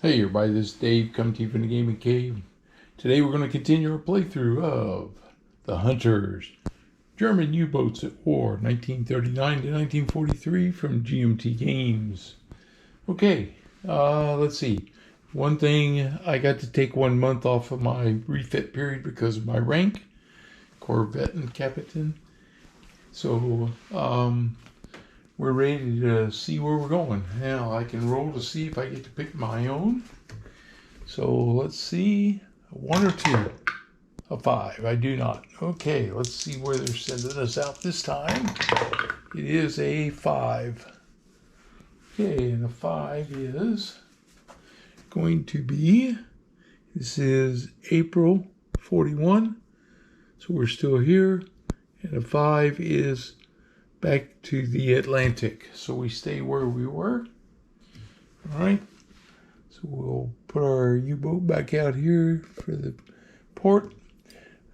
Hey everybody, this is Dave, coming to you from the Gaming Cave. Today we're going to continue our playthrough of The Hunters, German U-Boats at War, 1939 to 1943 from GMT Games. Okay, let's see. One thing, I got to take 1 month off of my refit period because of my rank, Corvette and Captain. So, we're ready to see where we're going. Now I can roll to see if I get to pick my own. So let's see, a 1 or 2, a 5. I do not. Okay, let's see where they're sending us out this time. It is a 5. Okay, and a 5 is going to be, this is April 41. So we're still here. And a 5 is back to the Atlantic. So we stay where we were. All right. So we'll put our U-boat back out here for the port.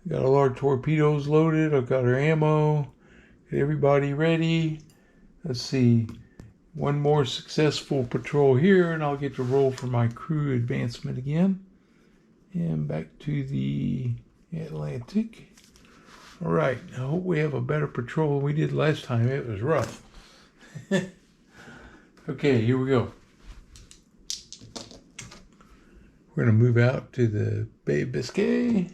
Got all our torpedoes loaded. I've got our ammo. Got everybody ready. Let's see. One more successful patrol here, and I'll get to roll for my crew advancement again. And back to the Atlantic. All right. I hope we have a better patrol than we did last time. It was rough. Okay, here we go. We're going to move out to the Bay of Biscay.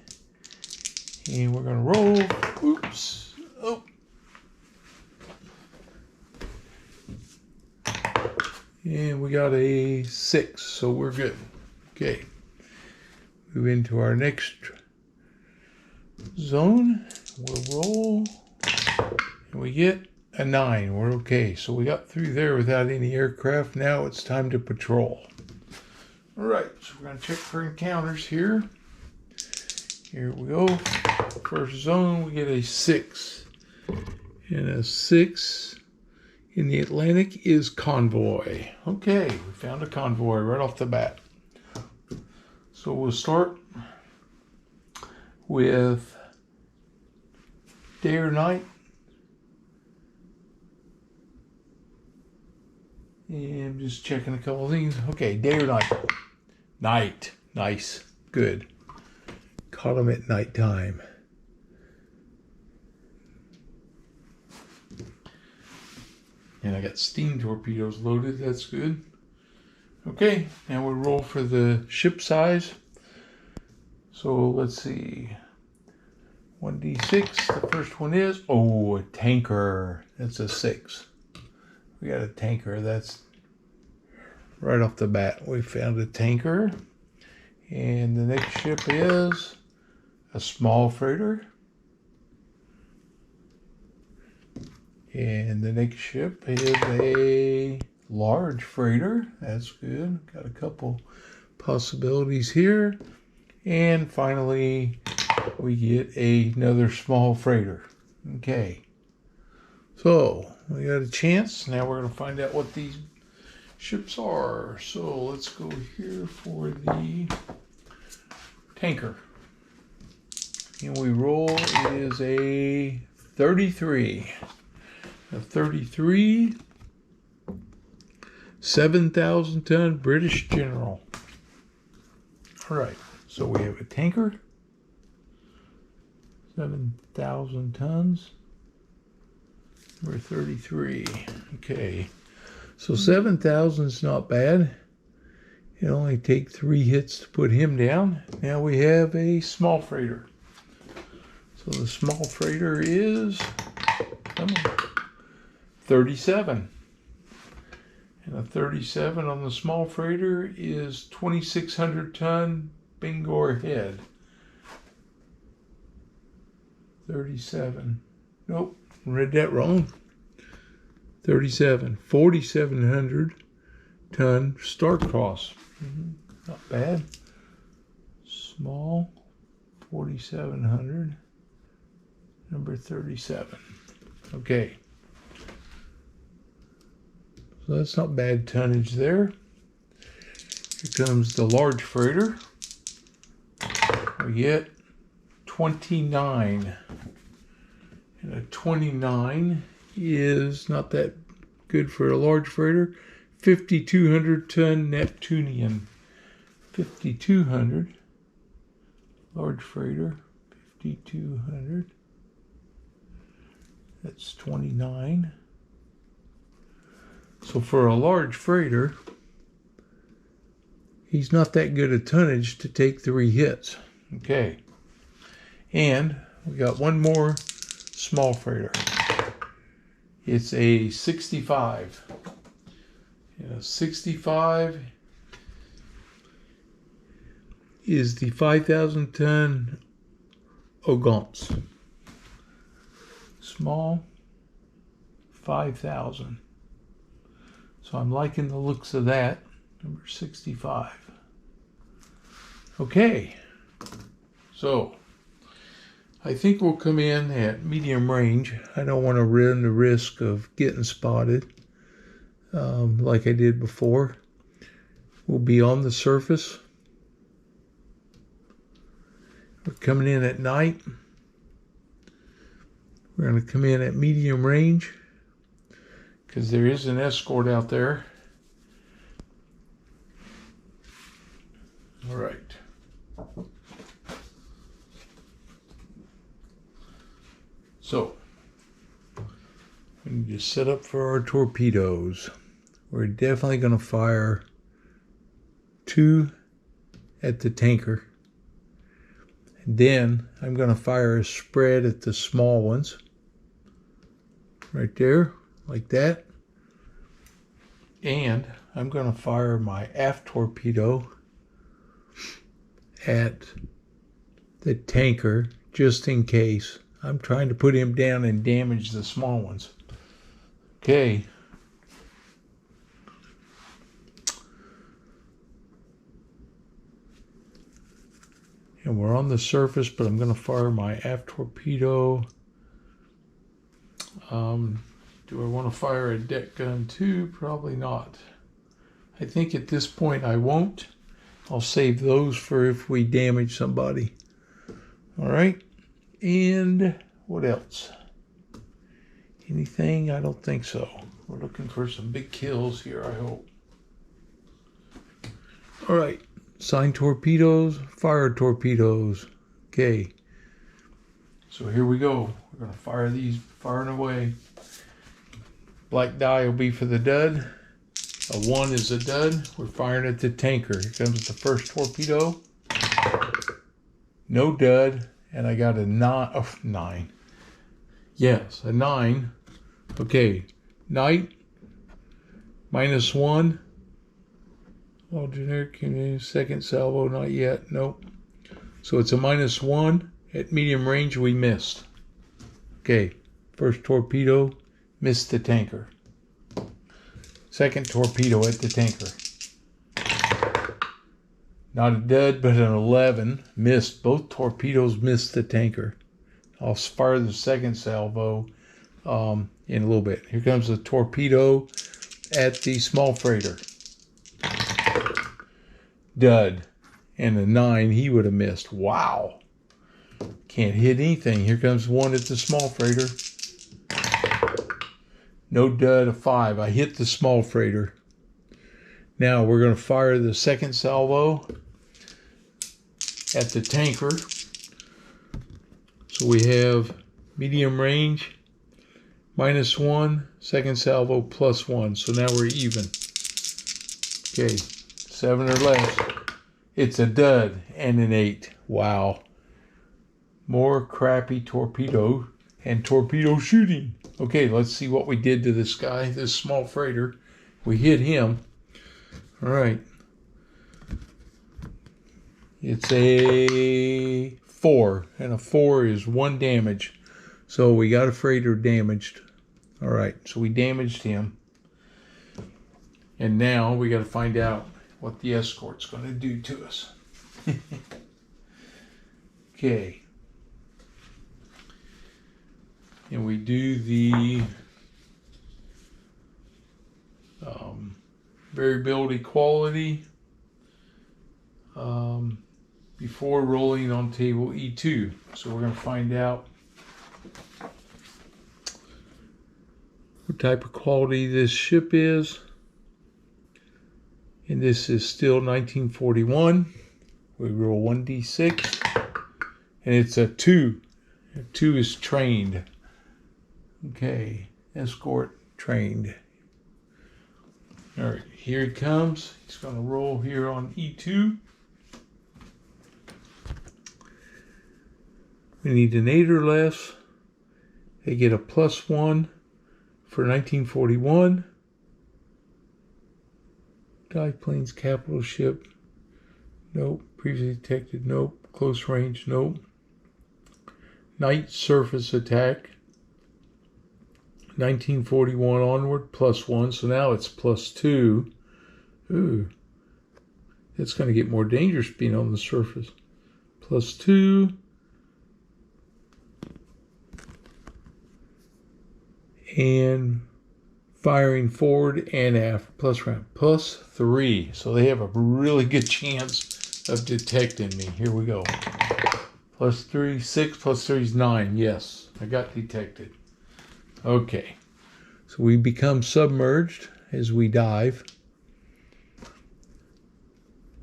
And we're going to roll. Oops. Oh. And we got a 6, so we're good. Okay. Move into our next zone. We'll roll. And we get a 9. We're okay. So we got through there without any aircraft. Now it's time to patrol. All right, so we're going to check for encounters here. Here we go. First zone, we get a 6. And a 6 in the Atlantic is convoy. Okay, we found a convoy right off the bat. So we'll start with day or night. And I'm just checking a couple of things. Okay, day or night? Night. Nice. Good. Caught them at nighttime. And I got steam torpedoes loaded. That's good. Okay, now we roll for the ship size. So let's see. 1d6. The first one is, a tanker. That's a 6. We got a tanker. That's right off the bat. We found a tanker. And the next ship is a small freighter. And the next ship is a large freighter. That's good. Got a couple possibilities here. And finally, we get another small freighter. Okay. So we got a chance. Now we're going to find out what these ships are. So let's go here for the tanker. And we roll. It is a 33. A 33, 7,000 ton British General. All right. So we have a tanker. 7,000 tons. We're 33. Okay. So 7,000 is not bad. It only take 3 hits to put him down. Now we have a small freighter. So the small freighter is 37. And a 37 on the small freighter is 2,600 ton Bangor head. 37. Nope, read that wrong. 37. 4,700 ton Star-Crossed. Not bad. Small. 4,700. Number 37. Okay. So that's not bad tonnage there. Here comes the large freighter. We get 29. And a 29 is not that good for a large freighter. 5,200 ton Neptunian. 5,200. Large freighter, 5,200. That's 29. So for a large freighter, he's not that good a tonnage to take 3 hits. Okay. And we got one more small freighter. It's a 65. 65 is the 5,000 ton Ogons. Small, 5,000. So I'm liking the looks of that. Number 65. Okay. So I think we'll come in at medium range. I don't want to run the risk of getting spotted like I did before. We'll be on the surface. We're coming in at night. We're going to come in at medium range because there is an escort out there. All right. So, we need to set up for our torpedoes. We're definitely going to fire 2 at the tanker. And then I'm going to fire a spread at the small ones. Right there, like that. And I'm going to fire my aft torpedo at the tanker just in case. I'm trying to put him down and damage the small ones. Okay. And we're on the surface, but I'm going to fire my aft torpedo. Do I want to fire a deck gun too? Probably not. I think at this point I won't. I'll save those for if we damage somebody. All right. And what else? Anything? I don't think so. We're looking for some big kills here, I hope. All right. Sign torpedoes, fire torpedoes. Okay. So here we go. We're going to fire these firing away. Black die will be for the dud. A 1 is a dud. We're firing at the tanker. Here comes the first torpedo. No dud. And I got a 9. Yes, a 9. Okay. Night. -1. All generic, second salvo, not yet. Nope. So it's a -1. At medium range, we missed. Okay. First torpedo, missed the tanker. Second torpedo at the tanker. Not a dud, but an 11. Missed. Both torpedoes missed the tanker. I'll fire the second salvo in a little bit. Here comes the torpedo at the small freighter. Dud. And a 9, he would have missed. Wow. Can't hit anything. Here comes one at the small freighter. No dud, a 5. I hit the small freighter. Now we're going to fire the second salvo at the tanker. So we have medium range, -1, second salvo, +1. So now we're even. Okay, 7 or less. It's a dud and an 8. Wow. More crappy torpedo and torpedo shooting. Okay, let's see what we did to this guy, this small freighter. We hit him. All right. It's a 4, and a 4 is 1 damage. So we got a freighter damaged. All right, so we damaged him. And now we got to find out what the escort's going to do to us. Okay. And we do the variability quality before rolling on table E2. So we're going to find out what type of quality this ship is. And this is still 1941. We roll 1d6. And it's a 2. A 2 is trained. Okay, escort trained. All right, here he comes. He's going to roll here on E2. We need an 8 or less. They get a +1 for 1941. Dive planes, capital ship. Nope. Previously detected. Nope. Close range. Nope. Night surface attack. 1941 onward, +1. So now it's +2. Ooh. It's going to get more dangerous being on the surface. +2. And firing forward and aft, plus round, +3. So they have a really good chance of detecting me. Here we go. +3, 6, +3 is 9. Yes, I got detected. Okay. So we become submerged as we dive.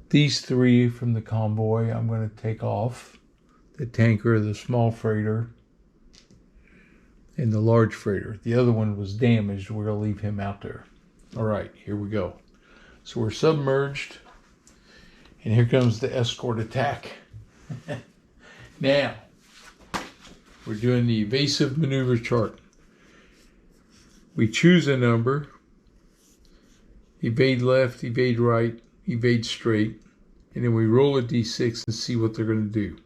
These 3 from the convoy, I'm going to take off. The tanker, the small freighter, and the large freighter. The other one was damaged. We're going to leave him out there. All right, here we go. So we're submerged, and here comes the escort attack. Now, we're doing the evasive maneuver chart. We choose a number, evade left, evade right, evade straight, and then we roll a d6 and see what they're going to do.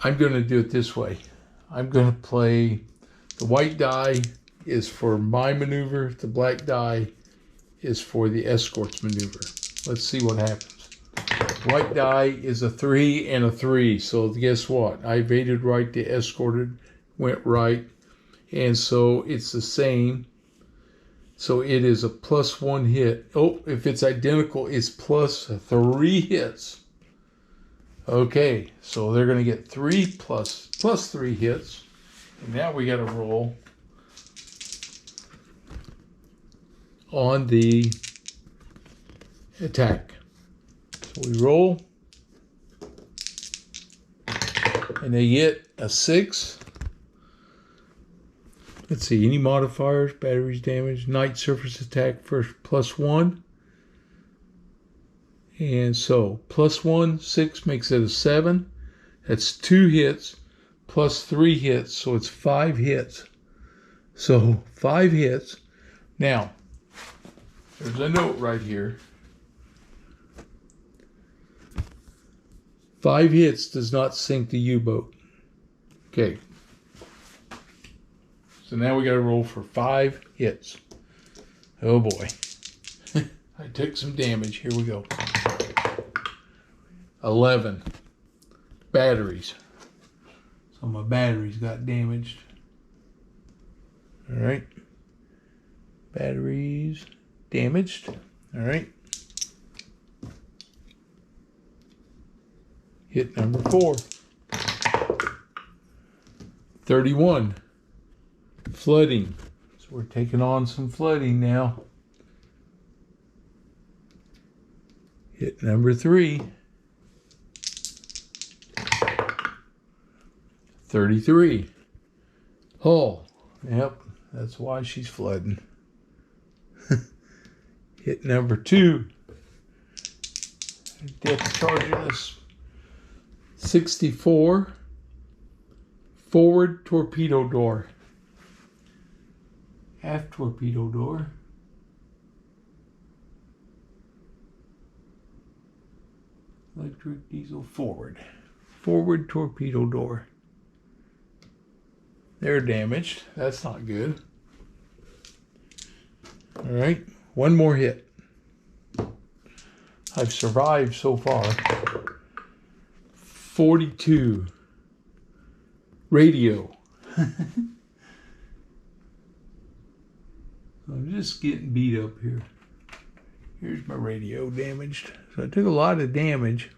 I'm going to do it this way. I'm going to play, the white die is for my maneuver, the black die is for the escort's maneuver. Let's see what happens. White die is a 3 and a 3, so guess what? I evaded right, the escorted went right, and so it's the same. So it is a +1 hit. Oh, if it's identical, it's +3 hits. Okay, so they're going to get 3 plus 3 hits. And now we got to roll on the attack. So we roll, and they get a 6. Let's see, any modifiers, batteries damaged, night surface attack first +1. And so +1, 6 makes it a 7. That's 2 hits plus 3 hits, so it's 5 hits. So 5 hits. Now, there's a note right here. 5 hits does not sink the U-boat. Okay. So now we got to roll for 5 hits. Oh boy. I took some damage. Here we go. 11. Batteries. So my batteries got damaged. All right. Batteries damaged. All right. Hit number 4. 31. Flooding. So we're taking on some flooding now. Hit number 3. 33. Hull. Yep, that's why she's flooding. Hit number 2. Depth charging us. 64. Forward torpedo door. Aft torpedo door. Electric diesel forward. Forward torpedo door. They're damaged. That's not good. All right, one more hit. I've survived so far. 42. Radio. I'm just getting beat up here. Here's my radio damaged. So I took a lot of damage.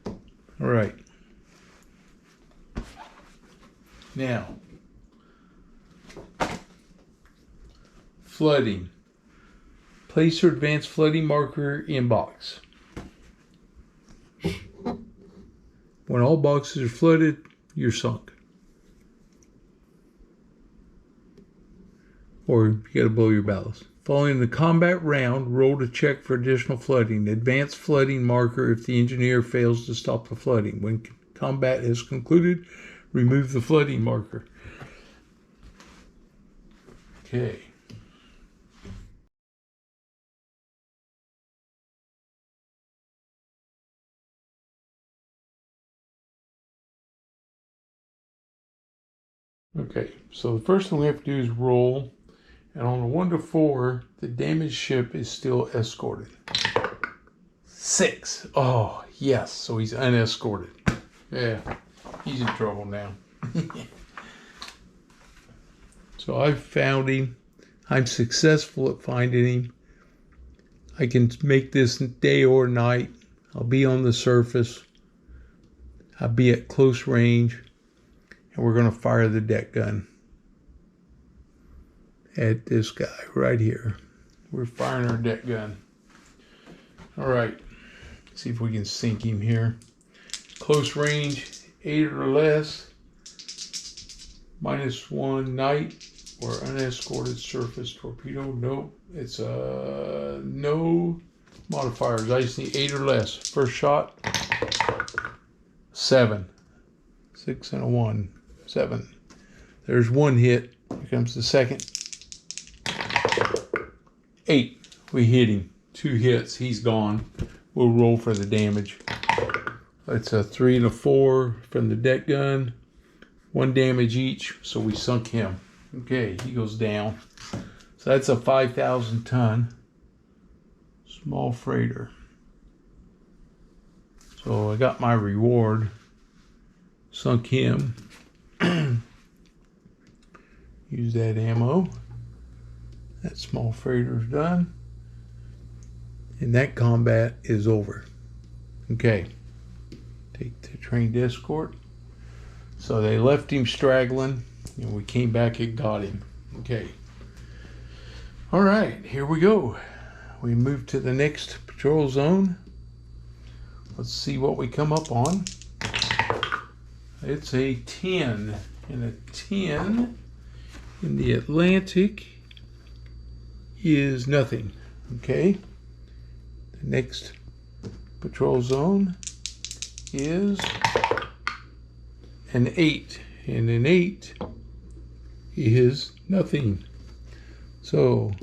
All right. Now, flooding. Place your advanced flooding marker in box. When all boxes are flooded, you're sunk. Or you got to blow your ballast. Following the combat round, roll to check for additional flooding. Advanced flooding marker if the engineer fails to stop the flooding. When combat is concluded, remove the flooding marker. Okay. Okay, so the first thing we have to do is roll. And on a 1 to 4, the damaged ship is still escorted. 6. Oh, yes. So he's unescorted. Yeah, he's in trouble now. So I've found him. I'm successful at finding him. I can make this day or night. I'll be on the surface. I'll be at close range. And we're going to fire the deck gun at this guy right here. We're firing our deck gun. All right. See if we can sink him here. Close range, 8 or less. -1 night or unescorted surface torpedo. Nope. It's no modifiers. I just need 8 or less. First shot. 7. 6 and a 1. 7. There's 1 hit. Here comes the second. 8. We hit him. 2 hits. He's gone. We'll roll for the damage. It's a 3 and a 4 from the deck gun. 1 damage each. So we sunk him. Okay, he goes down. So that's a 5,000 ton small freighter. So I got my reward. Sunk him. Use that ammo. That small freighter's done. And that combat is over. Okay. Take the trained escort. So they left him straggling, and we came back and got him. Okay. All right, here we go. We move to the next patrol zone. Let's see what we come up on. It's a 10, and a 10 in the Atlantic is nothing. Okay. The next patrol zone is an 8, and an 8 is nothing. So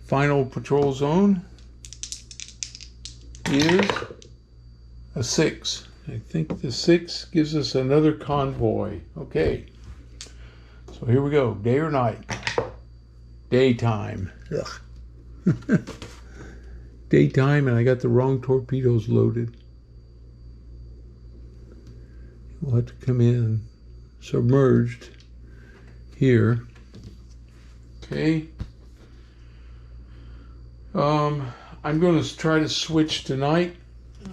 final patrol zone is a 6. I think the 6 gives us another convoy. Okay. So here we go. Day or night? Daytime. Ugh. Daytime, and I got the wrong torpedoes loaded. We'll have to come in submerged here. Okay. I'm going to try to switch tonight.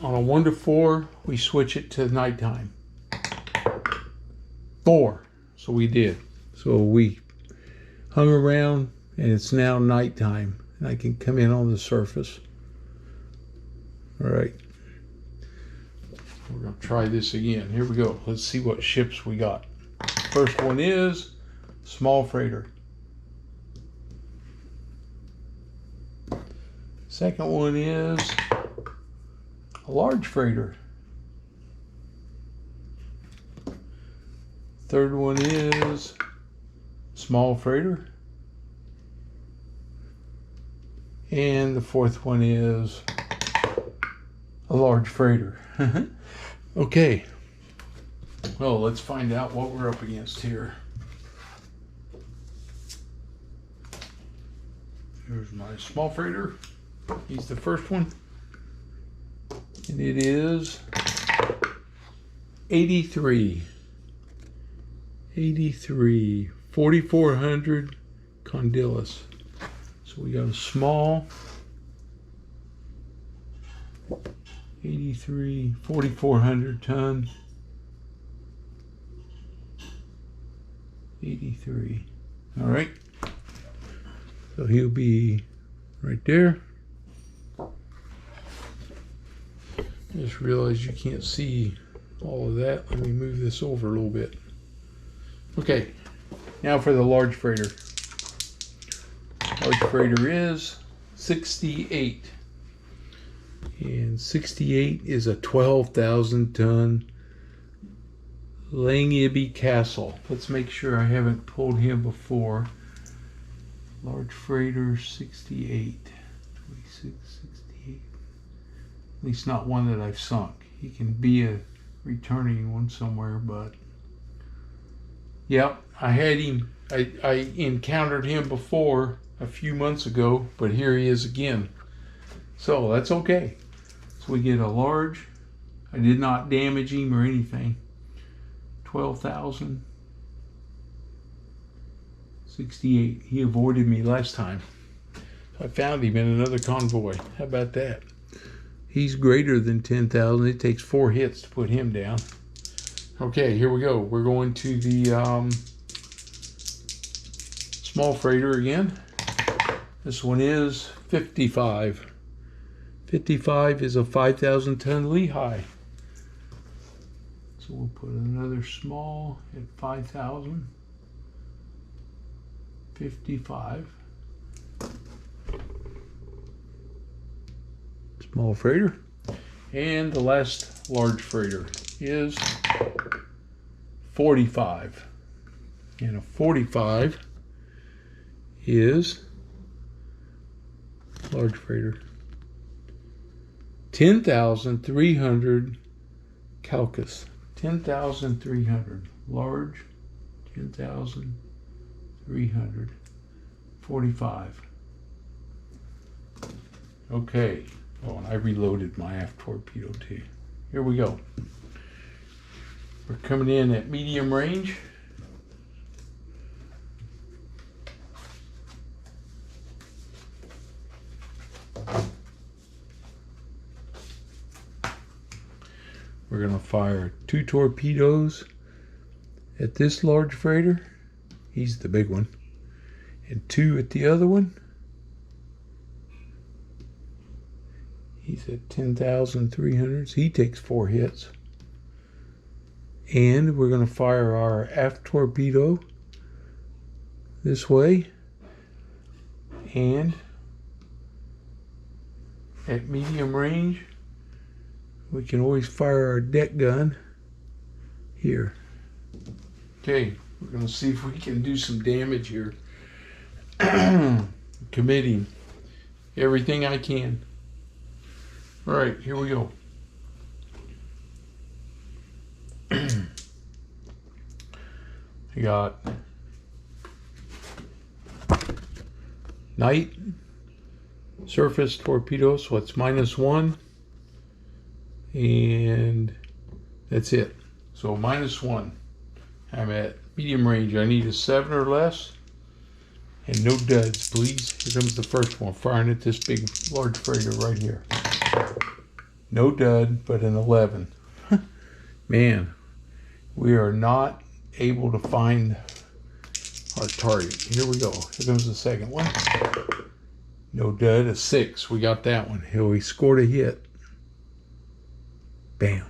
On a 1 to 4, we switch it to nighttime. 4. So we did. So we hung around, and it's now nighttime. And I can come in on the surface. All right. We're going to try this again. Here we go. Let's see what ships we got. First one is small freighter. Second one is a large freighter. Third one is small freighter. And the fourth one is a large freighter. Okay. Well, let's find out what we're up against here. Here's my small freighter. He's the first one. And it is 83. 83. 4,400 Condilus. So we got a small 83, 4,400 ton. 83. All right. So he'll be right there. Just realized you can't see all of that. Let me move this over a little bit. Okay, now for the large freighter. Large freighter is 68. And 68 is a 12,000 ton Langibby Castle. Let's make sure I haven't pulled him before. Large freighter 68. 26, 68. At least not one that I've sunk. He can be a returning one somewhere, but yep, I had him. I encountered him before a few months ago, but here he is again. So that's okay. So we get a large. I did not damage him or anything. 12,000. 68. He avoided me last time. So I found him in another convoy. How about that? He's greater than 10,000. It takes 4 hits to put him down. Okay, here we go. We're going to the small freighter again. This one is 55. 55 is a 5,000 ton Lehigh. So we'll put another small at 5,000. 55. Small freighter. And the last large freighter is 45. And a 45 is large freighter. 10,300 Calcus. 10,300. Large. 10,300. 45. Okay. Oh, and I reloaded my aft torpedo too. Here we go. We're coming in at medium range. We're going to fire 2 torpedoes at this large freighter. He's the big one. And 2 at the other one. He's at 10,300. So he takes 4 hits. And we're going to fire our aft torpedo this way. And at medium range, we can always fire our deck gun here. Okay, we're going to see if we can do some damage here. Committing everything I can. All right, here we go. I got night surface torpedo, so it's -1. And that's it. So -1. I'm at medium range. I need a 7 or less. And no duds, please. Here comes the first one. Firing at this big, large freighter right here. No dud, but an 11. Man, we are not able to find our target. Here we go. Here comes the second one. No dud, a 6. We got that one. Here we scored a hit. Bam.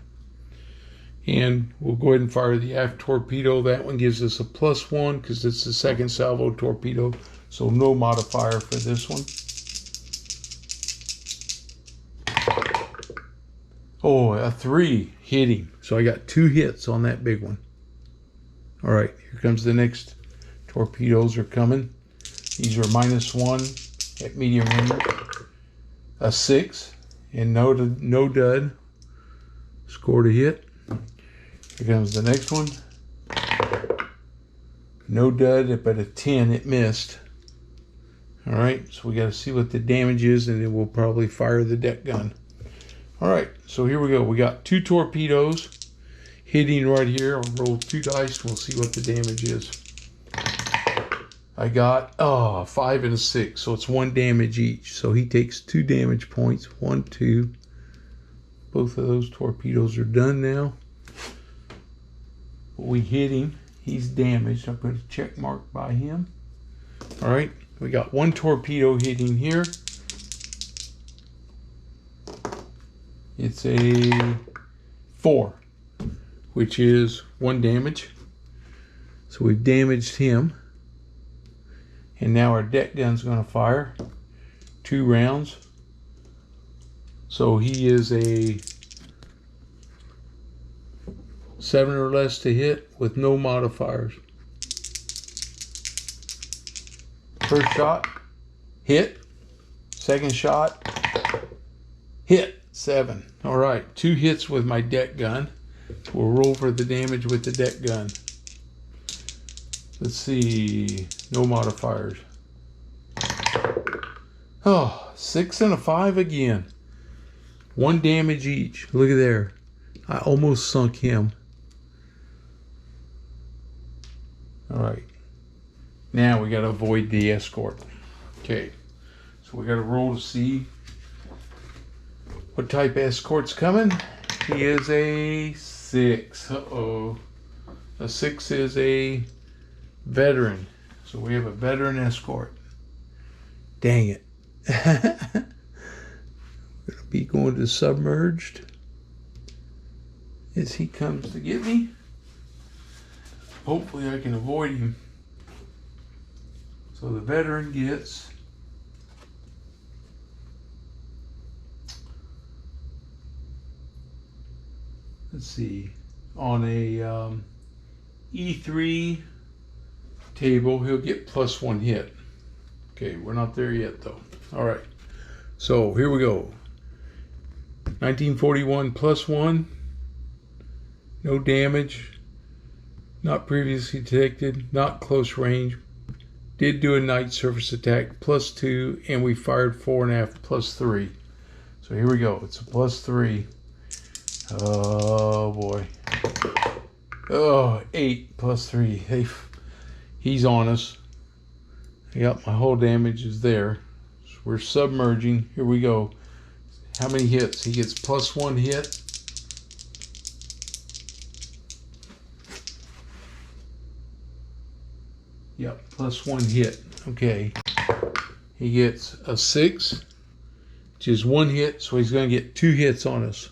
And we'll go ahead and fire the aft torpedo. That one gives us a +1 because it's the second salvo torpedo. So no modifier for this one. Oh, a 3 hit him. So I got 2 hits on that big one. All right, here comes the next. Torpedoes are coming. These are -1 at medium range. A 6 and no dud. Scored a hit. Here comes the next one. No dud, but a 10. It missed. All right, so we got to see what the damage is, and then we'll probably fire the deck gun. All right, so here we go. We got 2 torpedoes hitting right here. I'll roll 2 dice. We'll see what the damage is. I got a 5 and a 6, so it's 1 damage each. So he takes 2 damage points. 1, 2. Both of those torpedoes are done now. We hit him. He's damaged. I put a check mark by him. All right, we got 1 torpedo hitting here. It's a 4, which is 1 damage. So we've damaged him. And now our deck gun's going to fire 2 rounds. So he is a 7 or less to hit with no modifiers. First shot, hit. Second shot, hit. 7. All right, 2 hits with my deck gun. We'll roll for the damage with the deck gun. Let's see, no modifiers. Oh, 6 and a 5 again. 1 damage each. Look at there. I almost sunk him. All right. Now we got to avoid the escort. Okay. So we got to roll to see what type of escort's coming. He is a 6. Uh-oh. A 6 is a veteran. So we have a veteran escort. Dang it. We're going to be going to submerged as he comes to get me. Hopefully I can avoid him. So the veteran gets let's see, on a E3 table, he'll get +1 hit. Okay, we're not there yet though. All right, so here we go. 1941 +1, no damage, not previously detected, not close range, did do a night surface attack +2, and we fired 4.5 +3. So here we go, it's a +3. Oh boy. Oh, 8 +3. Hey, he's on us. Yep, my whole damage is there. So we're submerging. Here we go. How many hits? He gets +1 hit. Yep, +1 hit. Okay. He gets a 6, which is 1 hit, so he's going to get 2 hits on us.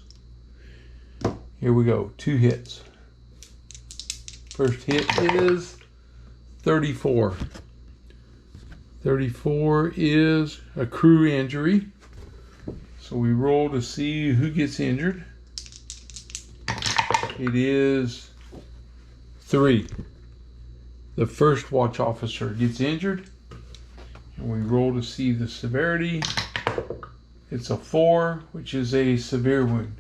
Here we go, 2 hits. First hit is 34. 34 is a crew injury. So we roll to see who gets injured. It is 3. The first watch officer gets injured. And we roll to see the severity. It's a 4, which is a severe wound.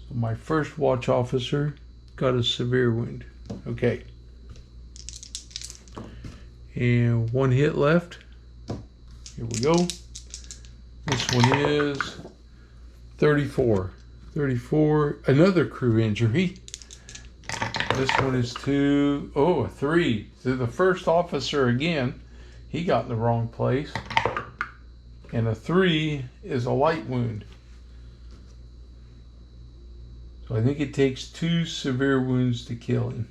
So my first watch officer got a severe wound. Okay. And 1 hit left. Here we go. This one is 34. 34, another crew injury. This one is 2, a 3. So the first officer again, he got in the wrong place. And a 3 is a light wound. So I think it takes 2 severe wounds to kill him.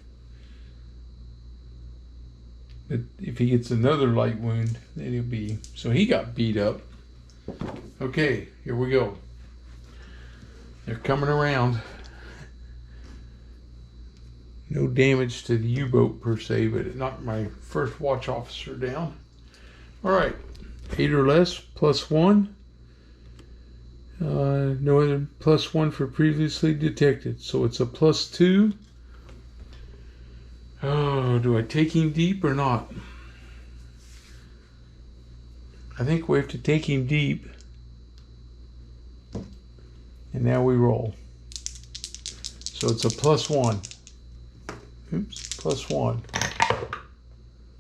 But if he gets another light wound, then he'll be... So he got beat up. Okay, here we go. They're coming around. No damage to the U-boat per se, but it knocked my first watch officer down. All right, 8 or less, +1. No other +1 for previously detected, so it's a +2. Oh, do I take him deep or not? I think we have to take him deep. And now we roll. So it's a +1. Oops, +1.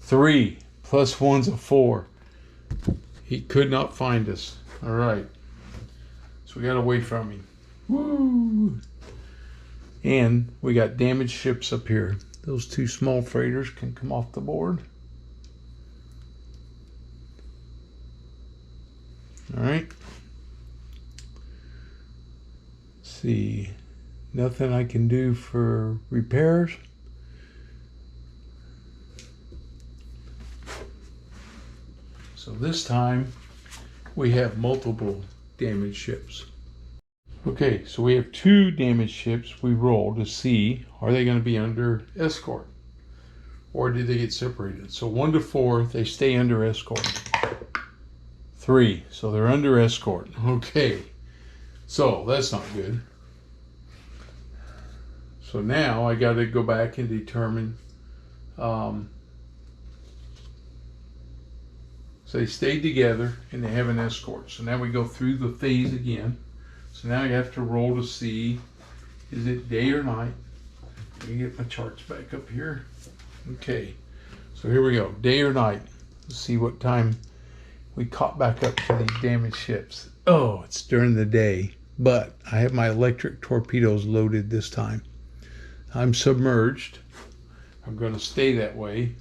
3. +1's a 4. He could not find us. All right. So we got away from him. Woo! And we got damaged ships up here. Those 2 small freighters can come off the board. All right. Let's see. Nothing I can do for repairs. So this time we have multiple damaged ships. Okay, so we have 2 damaged ships. We roll to see, are they going to be under escort? Or did they get separated? So 1 to 4, they stay under escort. 3, so they're under escort. Okay, so that's not good. So now I got to go back and determine. So they stayed together and they have an escort. So now we go through the phase again. So now you have to roll to see, is it day or night? Let me get my charts back up here. Okay, so here we go, day or night. Let's see what time we caught back up to these damaged ships. Oh, it's during the day, but I have my electric torpedoes loaded this time. I'm submerged. I'm going to stay that way.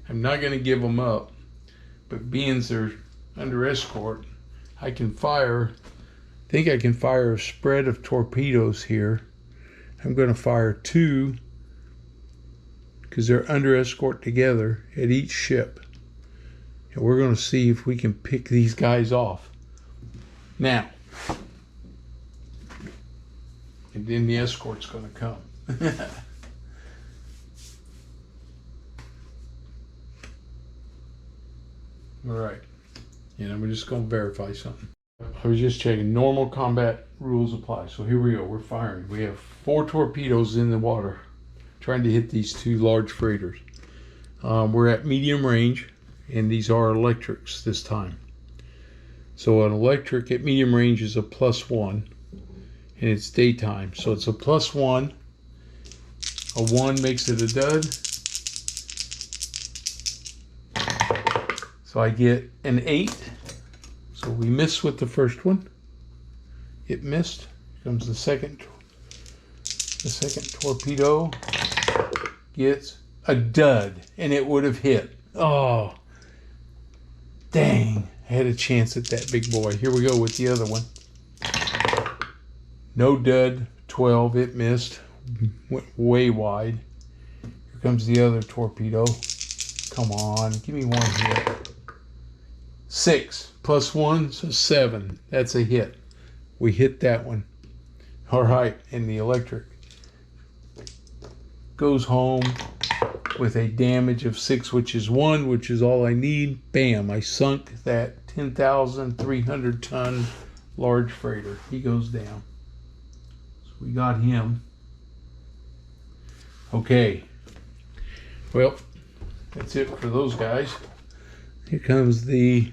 I'm not going to give them up, but being they're under escort, I can fire. I think I can fire a spread of torpedoes here. I'm going to fire 2 because they're under escort together at each ship. And we're going to see if we can pick these guys off. Now, and then the escort's going to come. All right. And I'm just going to verify something. I was just checking. Normal combat rules apply. So here we go. We're firing. We have 4 torpedoes in the water trying to hit these 2 large freighters. We're at medium range, and these are electrics this time. So an electric at medium range is a +1, and it's daytime. So it's a +1. A 1 makes it a dud. So I get an 8. So we miss with the first one. It missed. Here comes the second torpedo. Gets a dud, and it would have hit. Oh, dang. I had a chance at that big boy. Here we go with the other one. No dud, 12. It missed. Went way wide. Here comes the other torpedo. Come on, give me 1 hit. 6 +1, so 7. That's a hit. We hit that one. All right, and the electric goes home with a damage of 6, which is 1, which is all I need. Bam, I sunk that 10,300 ton large freighter. He goes down. So we got him. Okay. Well, that's it for those guys. Here comes the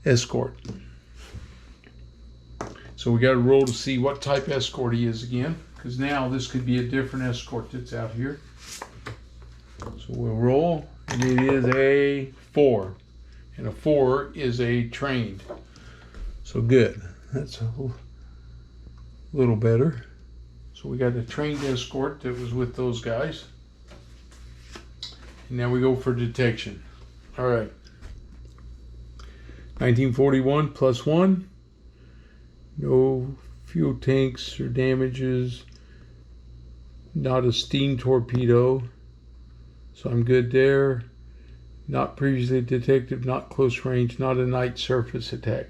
escort. So we got to roll to see what type escort he is again, because now this could be a different escort that's out here. So we'll roll, and it is a 4, and a 4 is a trained. So good. That's a little better. So we got a trained escort that was with those guys. And now we go for detection. All right. 1941 +1. No fuel tanks or damages. Not a steam torpedo. So I'm good there. Not previously detected, not close range, not a night surface attack.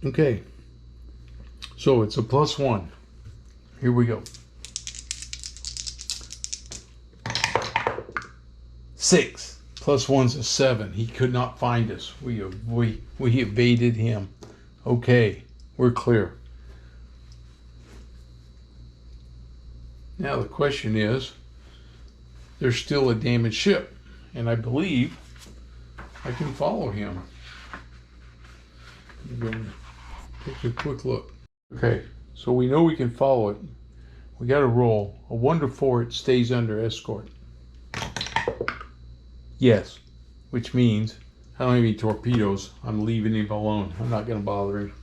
Okay. So it's a +1. Here we go. 6 +1's a 7. He could not find us. We evaded him. Okay, we're clear. Now the question is, there's still a damaged ship, and I believe I can follow him. I'm going to take a quick look. Okay, so we know we can follow it. We got to roll. A 1 to 4, it stays under escort. Yes, which means I don't have any torpedoes. I'm leaving him alone. I'm not going to bother him.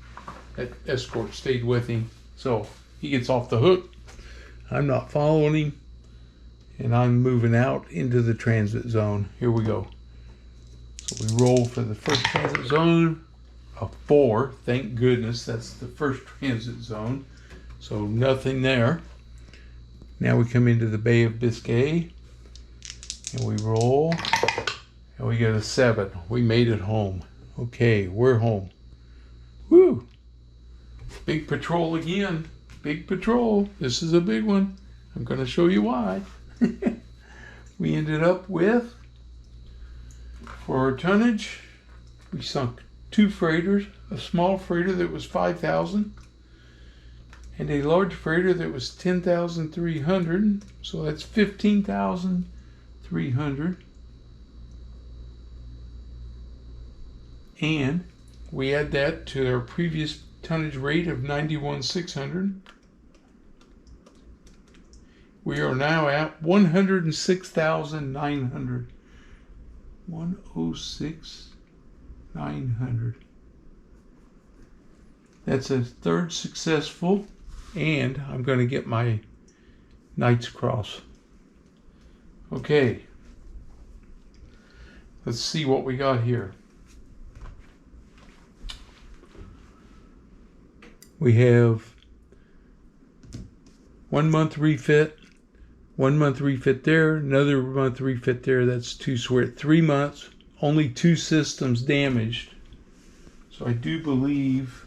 That escort stayed with him. So he gets off the hook. I'm not following him. And I'm moving out into the transit zone. Here we go. So we roll for the first transit zone. A 4. Thank goodness. That's the first transit zone. So nothing there. Now we come into the Bay of Biscay. And we roll. And we got a 7. We made it home. Okay, we're home. Woo! Big patrol again. Big patrol. This is a big one. I'm going to show you why. We ended up with, for our tonnage, we sunk 2 freighters, a small freighter that was 5,000 and a large freighter that was 10,300. So that's 15,300. And we add that to our previous tonnage rate of 91,600. We are now at 106,900. 106,900. That's a 3rd successful, and I'm going to get my Knight's Cross. Okay. Let's see what we got here. We have 1 month refit, 1 month refit there, another month refit there. That's 2, so we're at 3 months, only 2 systems damaged. So I do believe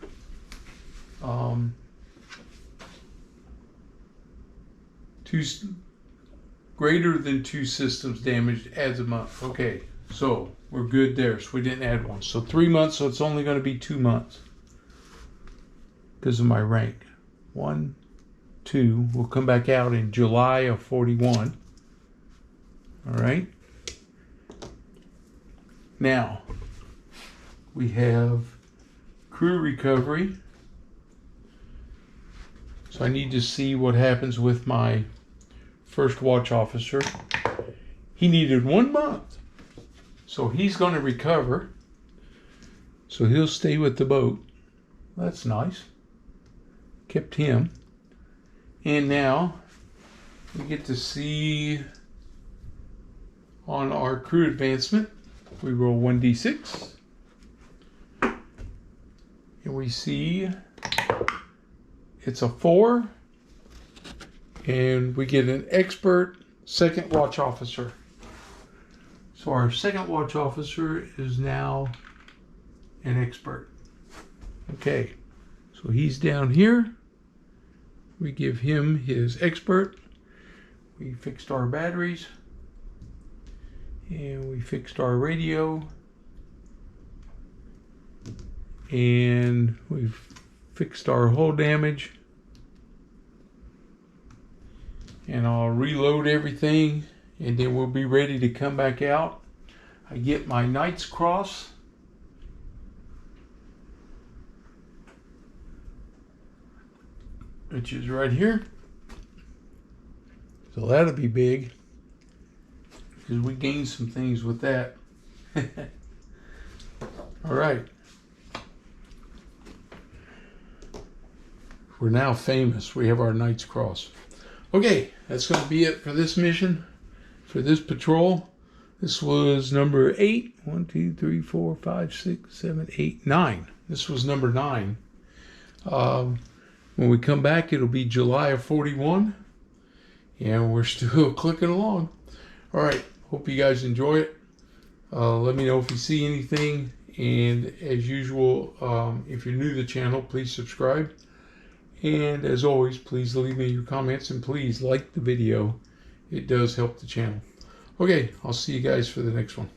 greater than 2 systems damaged adds a month. Okay, so we're good there. So we didn't add one. So 3 months, so it's only going to be 2 months because of my rank. 1, 2. We'll come back out in July of 41. All right. Now we have crew recovery. So I need to see what happens with my first watch officer. He needed 1 month. So he's going to recover. So he'll stay with the boat. That's nice. Kept him. And now we get to see on our crew advancement, we roll 1d6. And we see it's a 4. And we get an expert second watch officer. So our second watch officer is now an expert. Okay, so he's down here. We give him his expert. We fixed our batteries. And we fixed our radio. And we've fixed our hull damage. And I'll reload everything, and then we'll be ready to come back out. I get my Knight's Cross. Which is right here. So that'll be big, because we gained some things with that. All right. We're now famous. We have our Knight's Cross. Okay, that's going to be it for this mission, for this patrol. This was number 8. 1, 2, 3, 4, 5, 6, 7, 8, 9. This was number 9. When we come back, it'll be July of 41. And we're still clicking along. All right, hope you guys enjoy it. Let me know if you see anything. And as usual, if you're new to the channel, please subscribe. And as always, please leave me your comments and please like the video. It does help the channel. Okay, I'll see you guys for the next one.